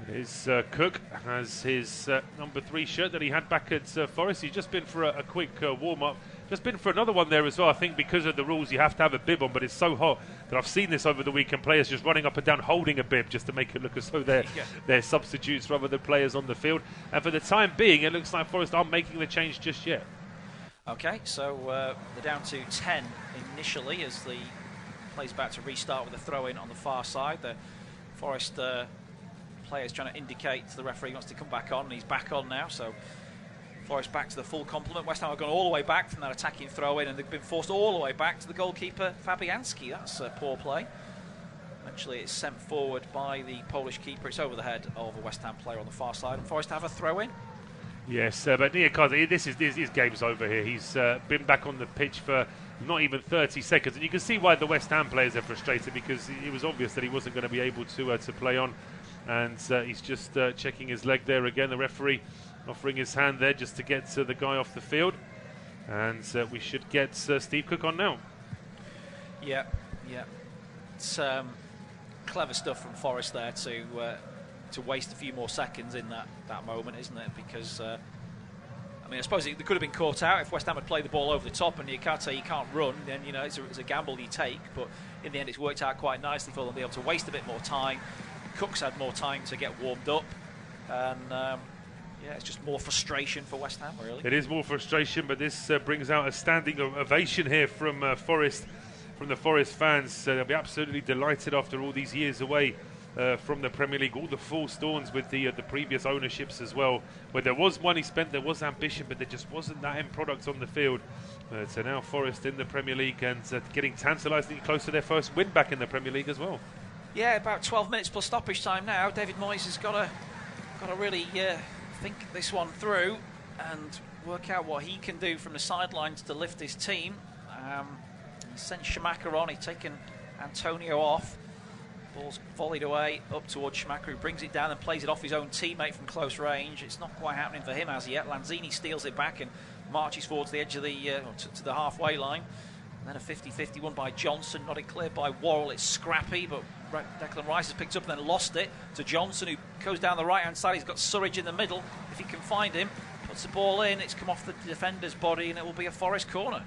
It is. Cook has his number 3 shirt that he had back at Forest. He's just been for a quick warm-up. Just been for another one there as well. I think because of the rules you have to have a bib on, but it's so hot that I've seen this over the weekend, players just running up and down holding a bib just to make it look as though they're substitutes rather than players on the field. And for the time being, it looks like Forest aren't making the change just yet. Okay, so they're down to 10 initially as the play's about to restart with a throw-in on the far side. The Forest player's trying to indicate to the referee he wants to come back on, and he's back on now, so Forest back to the full complement. West Ham have gone all the way back from that attacking throw-in, and they've been forced all the way back to the goalkeeper Fabianski. That's poor play. Eventually it's sent forward by the Polish keeper. It's over the head of a West Ham player on the far side, and Forest have a throw-in. Yes, but Niakate, his game's over here. He's been back on the pitch for not even 30 seconds, and you can see why the West Ham players are frustrated, because it was obvious that he wasn't going to be able to play on. And he's just checking his leg there again. The referee offering his hand there just to get the guy off the field. And we should get Steve Cook on now. Yeah. It's clever stuff from Forest there to waste a few more seconds in that moment, isn't it? Because, I suppose they could have been caught out if West Ham had played the ball over the top and Niakate, you can't run, then, it's a gamble you take. But in the end, it's worked out quite nicely for them to be able to waste a bit more time. Cook's had more time to get warmed up, and it's just more frustration for West Ham, really. It is more frustration, but this brings out a standing ovation here from Forest, from the Forest fans. They'll be absolutely delighted after all these years away from the Premier League, all the false dawns with the previous ownerships as well, where there was money spent, there was ambition, but there just wasn't that end product on the field. So now Forest in the Premier League and getting tantalisingly close to their first win back in the Premier League as well. Yeah, about 12 minutes plus stoppage time now. David Moyes has got to really think this one through and work out what he can do from the sidelines to lift his team. He sent Szczerbakowicz on. He's taken Antonio off. Ball's volleyed away up towards Szczerbakowicz, who brings it down and plays it off his own teammate from close range. It's not quite happening for him as yet. Lanzini steals it back and marches forward to the edge of the to the halfway line. And then a 50-50 won by Johnson, not cleared by Worrell. It's scrappy, but Declan Rice has picked up and then lost it to Johnson, who goes down the right-hand side. He's got Surridge in the middle. If he can find him, puts the ball in. It's come off the defender's body, and it will be a Forest corner.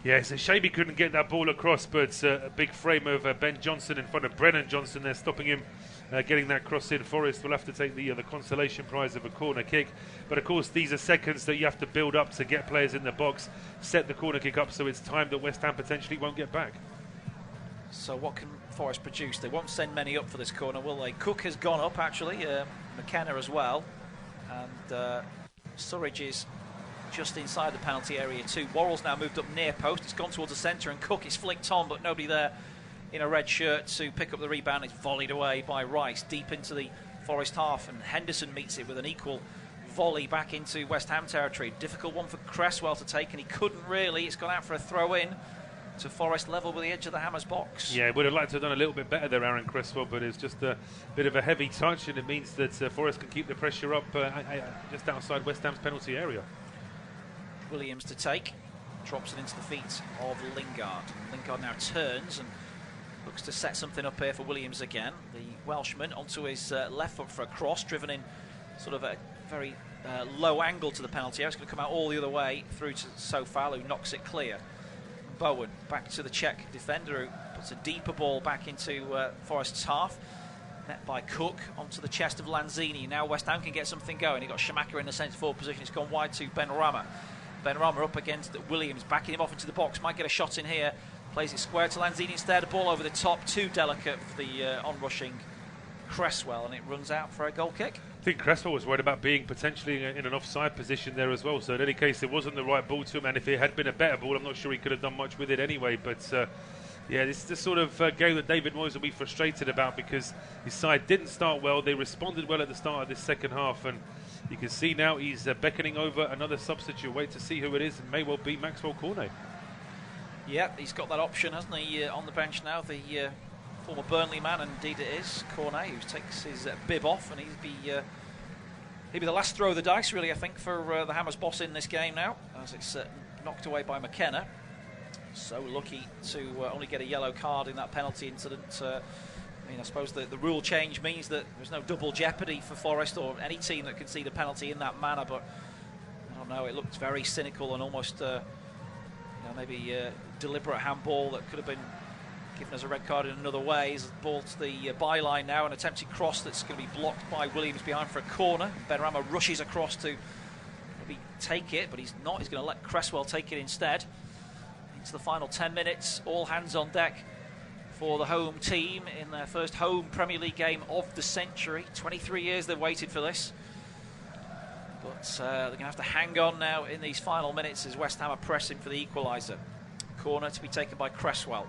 Yeah, it's a shame he couldn't get that ball across, but a big frame of Ben Johnson in front of Brennan Johnson there, stopping him getting that cross in. Forest will have to take the consolation prize of a corner kick. But of course, these are seconds that you have to build up to get players in the box, set the corner kick up, so it's time that West Ham potentially won't get back. So what can Forest produce? They won't send many up for this corner, will they? Cook has gone up, actually. McKenna as well. And Surridge is just inside the penalty area too. Worrell's now moved up near post. It's gone towards the centre, and Cook is flicked on, but nobody there in a red shirt to pick up the rebound. It's volleyed away by Rice deep into the Forest half, and Henderson meets it with an equal volley back into West Ham territory. Difficult one for Cresswell to take, and he couldn't really. It's gone out for a throw-in to Forest level with the edge of the Hammers box. Yeah, would have liked to have done a little bit better there, Aaron Cresswell, but it's just a bit of a heavy touch, and it means that Forest can keep the pressure up just outside West Ham's penalty area. Williams to take, drops it into the feet of Lingard. Lingard now turns and looks to set something up here for Williams again. The Welshman onto his left foot for a cross, driven in sort of a very low angle to the penalty area. It's going to come out all the other way through to Sofal, who knocks it clear. Bowen back to the Czech defender, who puts a deeper ball back into Forest's half. Met by Cook onto the chest of Lanzini. Now West Ham can get something going. He got Szczerbakowicz in the centre forward position. It's gone wide to Benrahma. Benrahma up against Williams, backing him off into the box. Might get a shot in here. Plays it square to Lanzini instead. A ball over the top, too delicate for the on-rushing Cresswell, and it runs out for a goal kick. I think Cresswell was worried about being potentially in an offside position there as well. So in any case, it wasn't the right ball to him, and if it had been a better ball, I'm not sure he could have done much with it anyway. But yeah, this is the sort of game that David Moyes will be frustrated about, because his side didn't start well. They responded well at the start of this second half, and you can see now he's beckoning over another substitute. Wait to see who it is. It may well be Maxwell Cornet. Yeah, he's got that option, hasn't he, on the bench now. The former Burnley man, and indeed it is Cornet, who takes his bib off, and he'll be the last throw of the dice, really, I think, for the Hammers boss in this game now, as it's knocked away by McKenna. So lucky to only get a yellow card in that penalty incident. I mean, I suppose the rule change means that there's no double jeopardy for Forest or any team that can see the penalty in that manner, but I don't know, it looked very cynical and almost maybe deliberate handball that could have been given as a red card in another way. He's ball to the byline now, an attempted cross that's going to be blocked by Williams behind for a corner. Benrahma rushes across to maybe take it, but he's not. He's going to let Cresswell take it instead. Into the final 10 minutes, all hands on deck for the home team in their first home Premier League game of the century. 23 years they've waited for this. But they're going to have to hang on now in these final minutes as West Ham are pressing for the equaliser. Corner to be taken by Cresswell.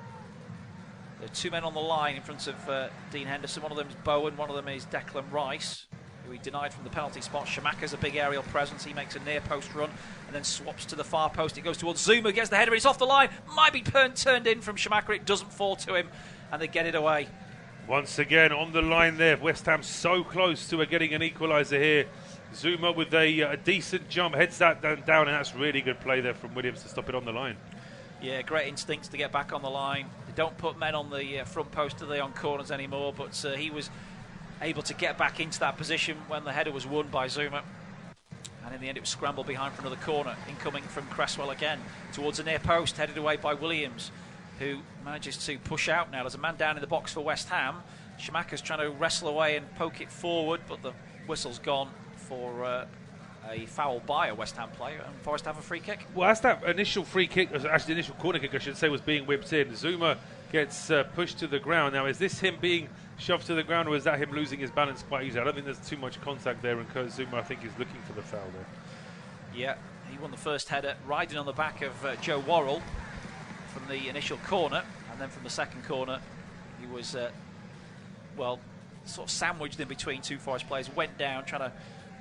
There are two men on the line in front of Dean Henderson. One of them is Bowen, one of them is Declan Rice, who he denied from the penalty spot. Schumacher's a big aerial presence. He makes a near post run and then swaps to the far post. It goes towards Zuma, gets the header, it's off the line. Might be turned in from Schumacher. It doesn't fall to him, and they get it away. Once again on the line there. West Ham so close to getting an equaliser here. Zuma with a decent jump, heads that down, and that's really good play there from Williams to stop it on the line. Yeah, great instincts to get back on the line. They don't put men on the front post, do they, on corners anymore, but he was able to get back into that position when the header was won by Zuma. And in the end, it was scrambled behind for another corner, incoming from Cresswell again, towards the near post, headed away by Williams, who manages to push out now. There's a man down in the box for West Ham. Schumacher's trying to wrestle away and poke it forward, but the whistle's gone for a foul by a West Ham player, and Forest have a free kick. Well, as that initial free kick, actually the initial corner kick I should say, was being whipped in, Zuma gets pushed to the ground. Now, is this him being shoved to the ground, or is that him losing his balance quite easily? I don't think there's too much contact there, and Kurt Zuma, I think, is looking for the foul there. Yeah, he won the first header, riding on the back of Joe Worrell from the initial corner, and then from the second corner, he was, sort of sandwiched in between two Forest players, went down, trying to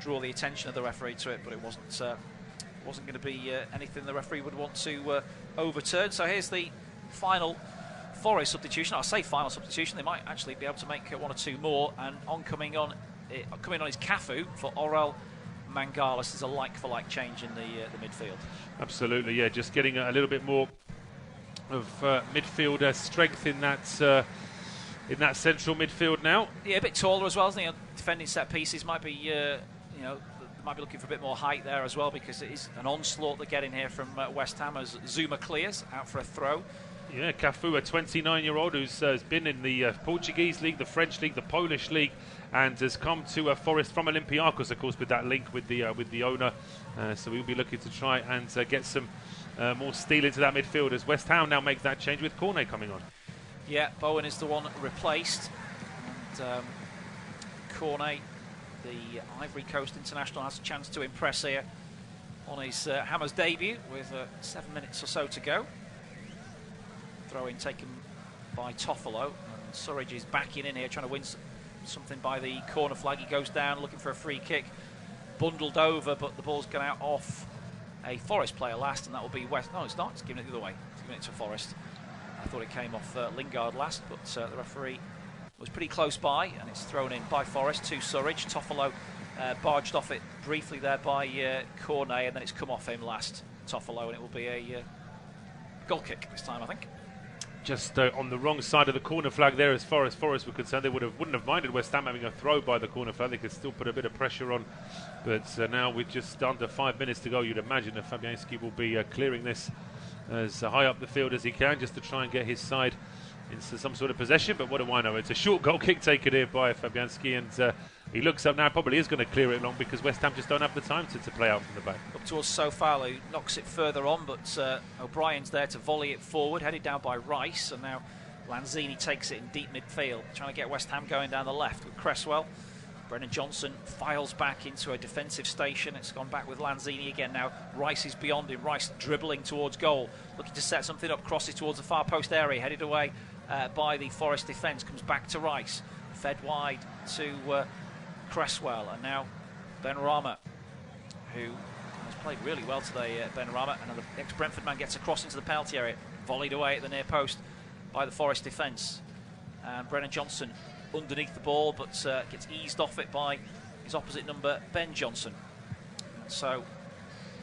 draw the attention of the referee to it, but it wasn't going to be anything the referee would want to overturn. So here's the final Forest substitution. I'll say final substitution. They might actually be able to make one or two more. And coming on is Cafu for Orel Mangala. This is a like-for-like change in the midfield. Absolutely, yeah. Just getting a little bit more of midfielder strength in that central midfield now. Yeah, a bit taller as well, isn't he? Defending set pieces might be, the might be looking for a bit more height there as well, because it is an onslaught they're getting here from West Ham as Zuma clears out for a throw. Yeah, Cafu, a 29-year-old who's been in the Portuguese league, the French league, the Polish league, and has come to Forest from Olympiacos, of course, with that link with the owner. So we'll be looking to try and get some more steel into that midfield as West Ham now make that change with Cornet coming on. Yeah, Bowen is the one replaced. And Cornet, the Ivory Coast international, has a chance to impress here on his Hammers debut with 7 minutes or so to go. Throw-in taken by Toffolo, and Surridge is backing in here, trying to win something by the corner flag. He goes down looking for a free kick, bundled over, but the ball's gone out off a Forest player last, and that will be West. No, it's not. It's giving it the other way. It's giving it to Forest. I thought it came off Lingard last, but the referee was pretty close by, and it's thrown in by Forest to Surridge. Toffolo barged off it briefly there by Cornet, and then it's come off him last, Toffolo, and it will be a goal kick this time, I think. Just on the wrong side of the corner flag there as far as Forest were concerned. They wouldn't have minded West Ham having a throw by the corner flag. They could still put a bit of pressure on. But now with just under 5 minutes to go, you'd imagine that Fabianski will be clearing this as high up the field as he can, just to try and get his side into some sort of possession. But what do I know? It's a short goal kick taken here by Fabianski, and he looks up now, probably is going to clear it long, because West Ham just don't have the time to play out from the back. Up towards Sofalo, who knocks it further on, but O'Brien's there to volley it forward, headed down by Rice, and now Lanzini takes it in deep midfield, trying to get West Ham going down the left with Cresswell. Brennan Johnson files back into a defensive station. It's gone back with Lanzini again now. Rice is beyond him. Rice dribbling towards goal, looking to set something up, crosses towards the far post area, headed away by the Forest defence, comes back to Rice, fed wide to Cresswell, and now Benrahma, who has played really well today. Benrahma, another ex-Brentford man, gets across into the penalty area, volleyed away at the near post by the Forest defence, and Brennan Johnson underneath the ball, but gets eased off it by his opposite number, Ben Johnson. So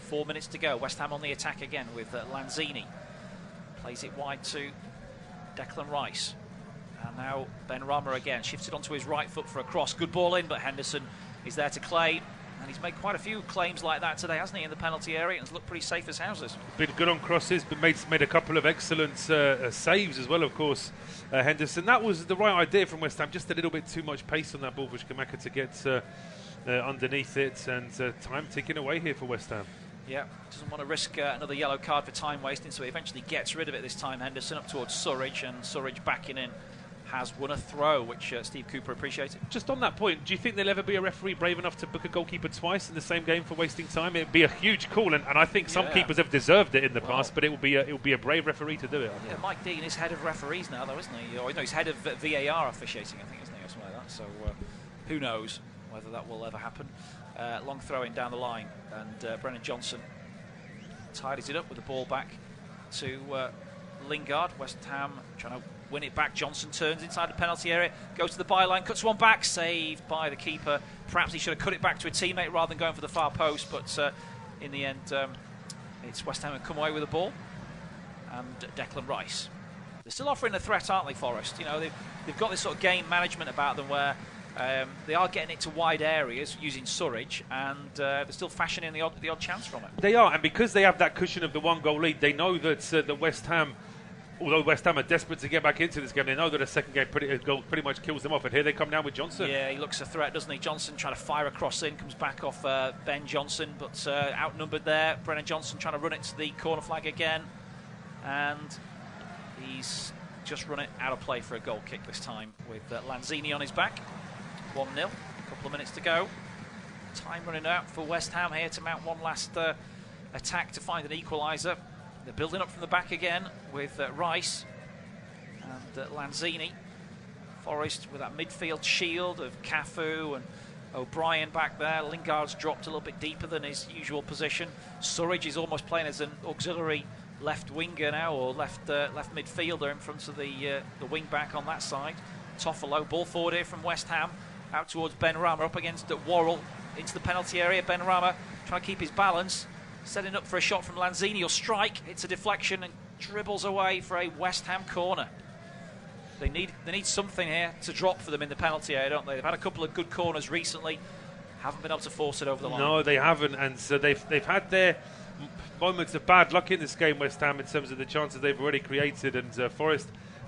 4 minutes to go. West Ham on the attack again with Lanzini. Plays it wide to Declan Rice. And now Benrahma again, shifted onto his right foot for a cross. Good ball in, but Henderson is there to claim. And he's made quite a few claims like that today, hasn't he, in the penalty area, and has looked pretty safe as houses. Been good on crosses, but made a couple of excellent saves as well, of course, Henderson. That was the right idea from West Ham, just a little bit too much pace on that ball for Szczerbakowicz to get underneath it, and time ticking away here for West Ham. Yeah, doesn't want to risk another yellow card for time wasting, so he eventually gets rid of it this time. Henderson up towards Surridge, and Surridge backing in has won a throw, which Steve Cooper appreciated. Just on that point, do you think there'll ever be a referee brave enough to book a goalkeeper twice in the same game for wasting time? It'd be a huge call, and I think some keepers have deserved it in the past, but it will be a brave referee to do it. Yeah, Mike Dean is head of referees now, though, isn't he? Or no, he's head of VAR officiating, I think, isn't he, or something like that. So who knows whether that will ever happen. Long throw in down the line, and Brennan Johnson tidies it up with the ball back to Lingard. West Ham trying to win it back. Johnson turns inside the penalty area, goes to the byline, cuts one back, saved by the keeper. Perhaps he should have cut it back to a teammate rather than going for the far post, but in the end it's West Ham who come away with the ball. And Declan Rice, they're still offering a threat, aren't they, Forest? You know, they've got this sort of game management about them where they are getting it to wide areas using Surridge, and they're still fashioning the odd chance from it. They are, and because they have that cushion of the one-goal lead, they know that the West Ham, although West Ham are desperate to get back into this game, they know that a second game pretty much kills them off. And here they come now with Johnson. Yeah, he looks a threat, doesn't he? Johnson trying to fire a cross in, comes back off Ben Johnson, but outnumbered there. Brennan Johnson trying to run it to the corner flag again, and he's just run it out of play for a goal kick this time with Lanzini on his back. 1-0, a couple of minutes to go. Time running out for West Ham here to mount one last attack to find an equaliser. They're building up from the back again with Rice and Lanzini. Forest with that midfield shield of Cafu and O'Brien back there. Lingard's dropped a little bit deeper than his usual position. Surridge is almost playing as an auxiliary left winger now, or left midfielder in front of the wing back on that side. Toffolo, ball forward here from West Ham, out towards Benrahma, up against Worrell, into the penalty area. Benrahma trying to keep his balance, setting up for a shot from Lanzini, or strike. It's a deflection and dribbles away for a West Ham corner. They need something here to drop for them in the penalty area, don't they? They've had a couple of good corners recently, haven't been able to force it over the line. No, they haven't, and so they've had their moments of bad luck in this game, West Ham, in terms of the chances they've already created, and Forest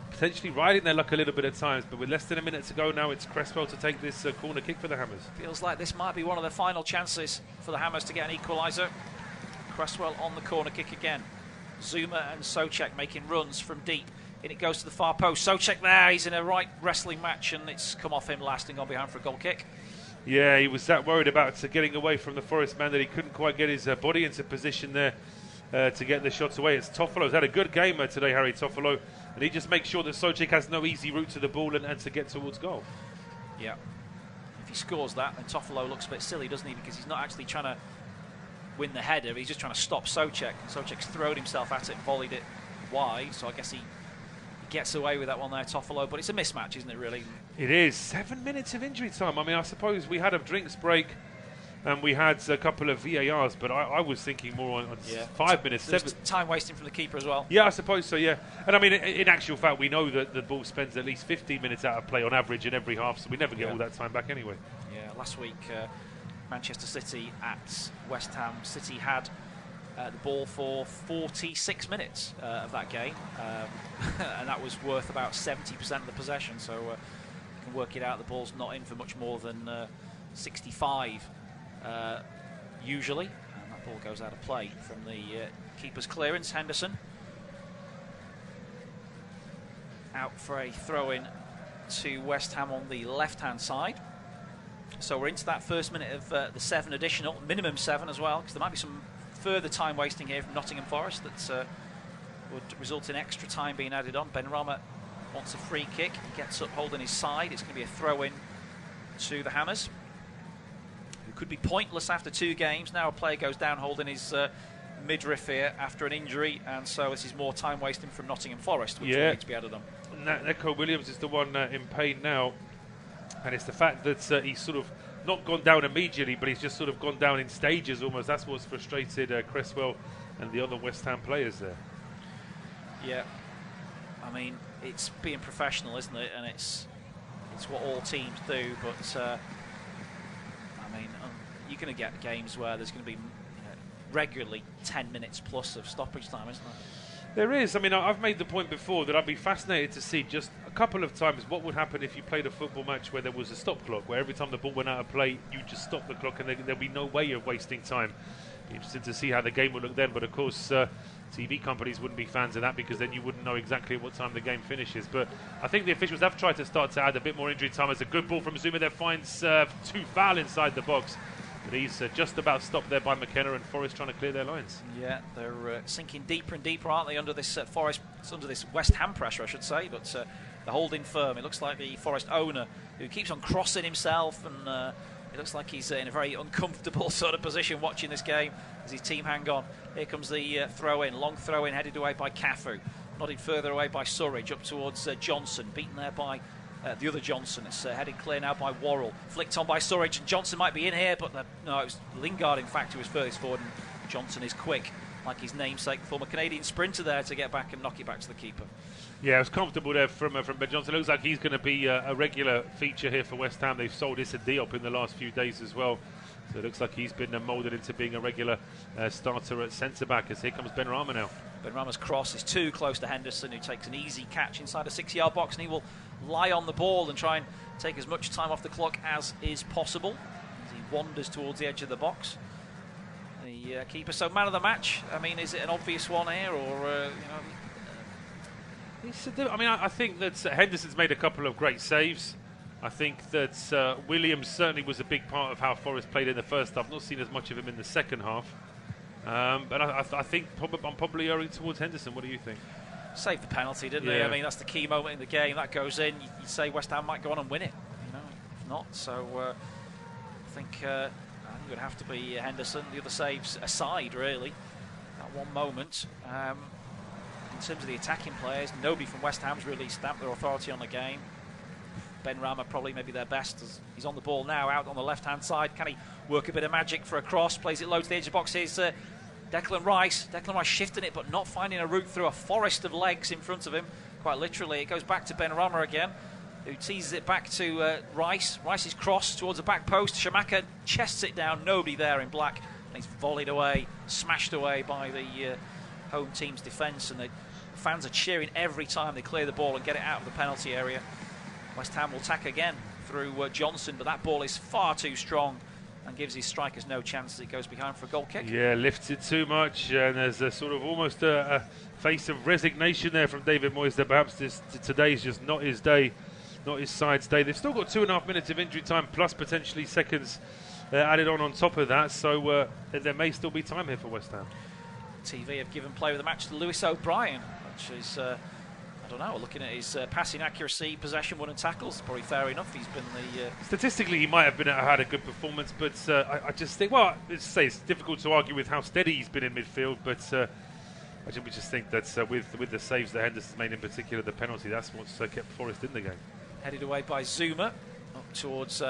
potentially riding their luck a little bit at times, but with less than a minute to go now, it's Cresswell to take this corner kick for the Hammers. Feels like this might be one of the final chances for the Hammers to get an equaliser. Cresswell on the corner kick again. Zuma and Souček making runs from deep. In it goes to the far post. Souček there, he's in a right wrestling match, and it's come off him last and gone behind for a goal kick. Yeah, he was that worried about getting away from the Forest man that he couldn't quite get his body into position there to get the shots away. It's Toffolo. He's had a good game today, Harry Toffolo, and he just makes sure that Souček has no easy route to the ball and to get towards goal. Yeah. If he scores that, then Toffolo looks a bit silly, doesn't he? Because he's not actually trying to win the header, he's just trying to stop Souček. Souček's thrown himself at it, volleyed it wide, so I guess he gets away with that one there, Toffolo, but it's a mismatch, isn't it, really? It is. 7 minutes of injury time. I mean, I suppose we had a drinks break and we had a couple of VARs, but I was thinking more on 5 minutes. There's time wasting from the keeper as well. Yeah, I suppose so, yeah. And I mean, in actual fact, we know that the ball spends at least 15 minutes out of play on average in every half, so we never get all that time back anyway. Yeah, last week, Manchester City at West Ham. City had the ball for 46 minutes of that game, and that was worth about 70% of the possession, so you can work it out. The ball's not in for much more than 65 usually, and that ball goes out of play from the keeper's clearance. Henderson out for a throw-in to West Ham on the left-hand side. So we're into that first minute of the 7 additional, minimum 7 as well, because there might be some further time wasting here from Nottingham Forest that would result in extra time being added on. Benrahma wants a free kick. He gets up holding his side. It's going to be a throw-in to the Hammers, who could be pointless after 2 games. Now a player goes down holding his midriff here after an injury, and so this is more time wasting from Nottingham Forest, which will need to be added on. Neco Williams is the one in pain now, and it's the fact that he's sort of not gone down immediately, but he's just sort of gone down in stages almost. That's what's frustrated Cresswell and the other West Ham players there. Yeah. I mean, it's being professional, isn't it? And it's what all teams do, but I mean, you're going to get games where there's going to be regularly 10 minutes plus of stoppage time, isn't there? There is. I mean, I've made the point before that I'd be fascinated to see just a couple of times what would happen if you played a football match where there was a stop clock, where every time the ball went out of play, you just stop the clock and there'd be no way of wasting time. Be interested to see how the game would look then, but of course TV companies wouldn't be fans of that, because then you wouldn't know exactly what time the game finishes. But I think the officials have tried to start to add a bit more injury time. It's a good ball from Zuma there, finds 2 foul inside the box. But he's just about stopped there by McKenna, and Forest trying to clear their lines. Yeah, they're sinking deeper and deeper, aren't they, under this Forest, under this West Ham pressure, I should say. But they're holding firm. It looks like the Forest owner, who keeps on crossing himself, and it looks like he's in a very uncomfortable sort of position watching this game as his team hang on. Here comes the throw-in, long throw-in headed away by Cafu, nodded further away by Surridge, up towards Johnson, beaten there by the other Johnson. It's headed clear now by Worrell, flicked on by Surridge, and Johnson might be in here, but no, it was Lingard in fact who was furthest forward, and Johnson is quick, like his namesake, former Canadian sprinter there, to get back and knock it back to the keeper. Yeah, it was comfortable there from Ben Johnson. It looks like he's going to be a regular feature here for West Ham. They've sold Issa Diop in the last few days as well, so it looks like he's been moulded into being a regular starter at centre-back, as here comes Benrahma now. Benrahma's cross is too close to Henderson, who takes an easy catch inside a 6-yard box, and he will lie on the ball and try and take as much time off the clock as is possible as he wanders towards the edge of the box. The keeper, so man of the match. I mean, is it an obvious one here, or I mean, I think that Henderson's made a couple of great saves. I think that Williams certainly was a big part of how Forest played in the first half. Not seen as much of him in the second half, but I think I'm probably erring towards Henderson. What do you think? Saved the penalty, didn't he? I mean, that's the key moment in the game. That goes in. You'd say West Ham might go on and win it. If not, so I think it would have to be Henderson. The other saves aside, really, that one moment. In terms of the attacking players, nobody from West Ham's really stamped their authority on the game. Benrahma probably maybe their best, as he's on the ball now, out on the left-hand side. Can he work a bit of magic for a cross? Plays it low to the edge of the box. Here's Declan Rice. Declan Rice shifting it, but not finding a route through a forest of legs in front of him. Quite literally, it goes back to Benrahma again. who teases it back to Rice. Rice's cross towards the back post. Szczerbakowicz chests it down, nobody there in black, and he's volleyed away, smashed away by the home team's defence, and the fans are cheering every time they clear the ball and get it out of the penalty area. West Ham will tack again through Johnson, but that ball is far too strong and gives his strikers no chance as it goes behind for a goal kick. Yeah, lifts it too much, and there's a sort of almost a face of resignation there from David Moyes that perhaps today's just not his day, not his side's day. They've still got 2.5 minutes of injury time plus potentially seconds added on top of that, so there may still be time here for West Ham. TV have given player of the match to Lewis O'Brien, which is, I don't know, looking at his passing accuracy, possession, won and tackles, probably fair enough. He's been the... Statistically, he might have had a good performance, but I just think, well, it's difficult to argue with how steady he's been in midfield, but we just think that with the saves that Henderson's made in particular, the penalty, that's what's kept Forest in the game. Headed away by Zuma, up towards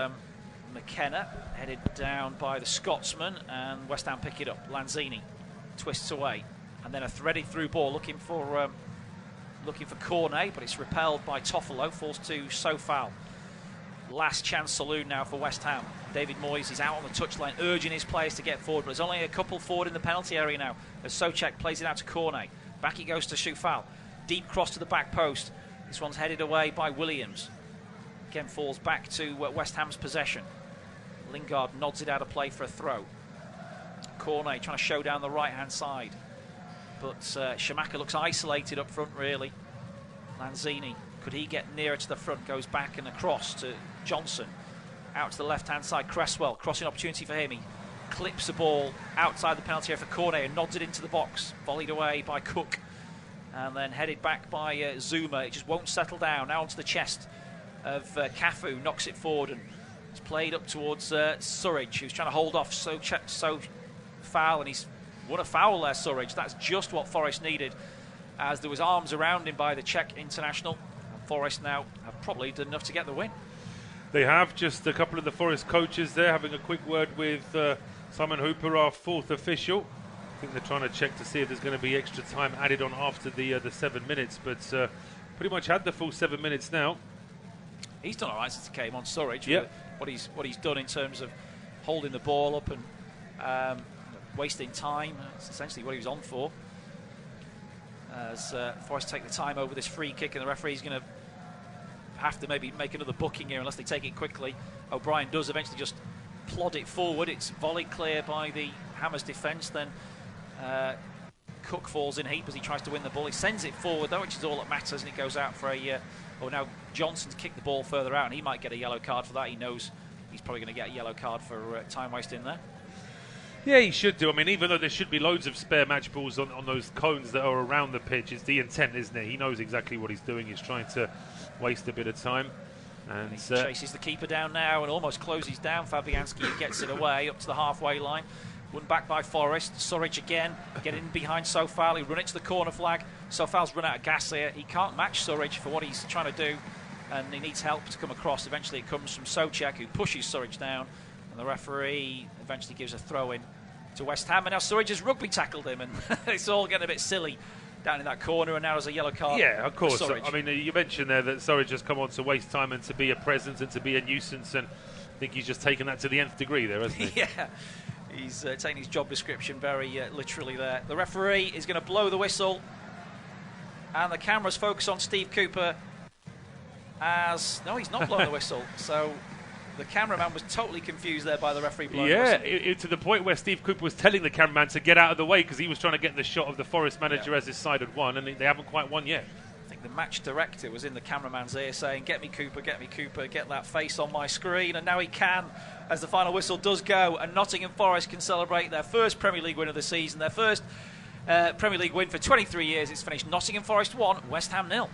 McKenna, headed down by the Scotsman, and West Ham pick it up. Lanzini twists away, and then a threaded through ball looking for Cornet, but it's repelled by Toffolo, falls to Sofal. Last chance saloon now for West Ham. David Moyes is out on the touchline urging his players to get forward, but there's only a couple forward in the penalty area now as Souček plays it out to Cornet. Back he goes to Sofal. Deep cross to the back post. This one's headed away by Williams. Again falls back to West Ham's possession. Lingard nods it out of play for a throw. Cornet trying to show down the right-hand side, but Szczerbakowicz looks isolated up front, really. Lanzini, could he get nearer to the front? Goes back and across to Johnson. Out to the left-hand side, Cresswell, crossing opportunity for him. He clips the ball outside the penalty area for Cornet and nods it into the box. Volleyed away by Cook, and then headed back by Zuma. It just won't settle down. Now onto the chest of Cafu, knocks it forward, and it's played up towards Surridge, who's trying to hold off foul, and he's won a foul there, Surridge. That's just what Forest needed, as there was arms around him by the Czech international. And Forest now have probably done enough to get the win. They have. Just a couple of the Forest coaches there having a quick word with Simon Hooper, our fourth official. I think they're trying to check to see if there's going to be extra time added on after the 7 minutes, but pretty much had the full 7 minutes now. He's done all right since he came on, Surridge. Yep. What he's done in terms of holding the ball up and wasting time. That's essentially what he was on for. As Forest take the time over this free kick, and the referee's going to have to maybe make another booking here unless they take it quickly. O'Brien does eventually just plod it forward. It's volleyed clear by the Hammers defence. Then Cook falls in heap as he tries to win the ball. He sends it forward though, which is all that matters, and it goes out for a... now Johnson's kicked the ball further out, and he might get a yellow card for that. He knows he's probably going to get a yellow card for time wasting there. Yeah, he should do. I mean, even though there should be loads of spare match balls on those cones that are around the pitch, it's the intent, isn't it? He knows exactly what he's doing. He's trying to waste a bit of time. And he chases the keeper down now and almost closes down Fabianski. Gets it away up to the halfway line. Won back by Forest. Surridge again, getting behind Sofal. He run it to the corner flag. Sofal's run out of gas here. He can't match Surridge for what he's trying to do, and he needs help to come across. Eventually it comes from Souček, who pushes Surridge down, and the referee eventually gives a throw in to West Ham, and now Surridge has rugby tackled him, and it's all getting a bit silly down in that corner, and now there's a yellow card. Yeah, of course. I mean, you mentioned there that Surridge has come on to waste time and to be a presence and to be a nuisance, and I think he's just taken that to the nth degree there, hasn't he? Yeah, he's taking his job description very literally there. The referee is going to blow the whistle, and the cameras focus on Steve Cooper as... No, he's not blowing the whistle, so... The cameraman was totally confused there by the referee blowing. Yeah, to the point where Steve Cooper was telling the cameraman to get out of the way because he was trying to get the shot of the Forest manager as his side had won, and they haven't quite won yet. I think the match director was in the cameraman's ear saying, get me Cooper, get that face on my screen, and now he can, as the final whistle does go, and Nottingham Forest can celebrate their first Premier League win of the season, their first Premier League win for 23 years. It's finished Nottingham Forest 1, West Ham 0.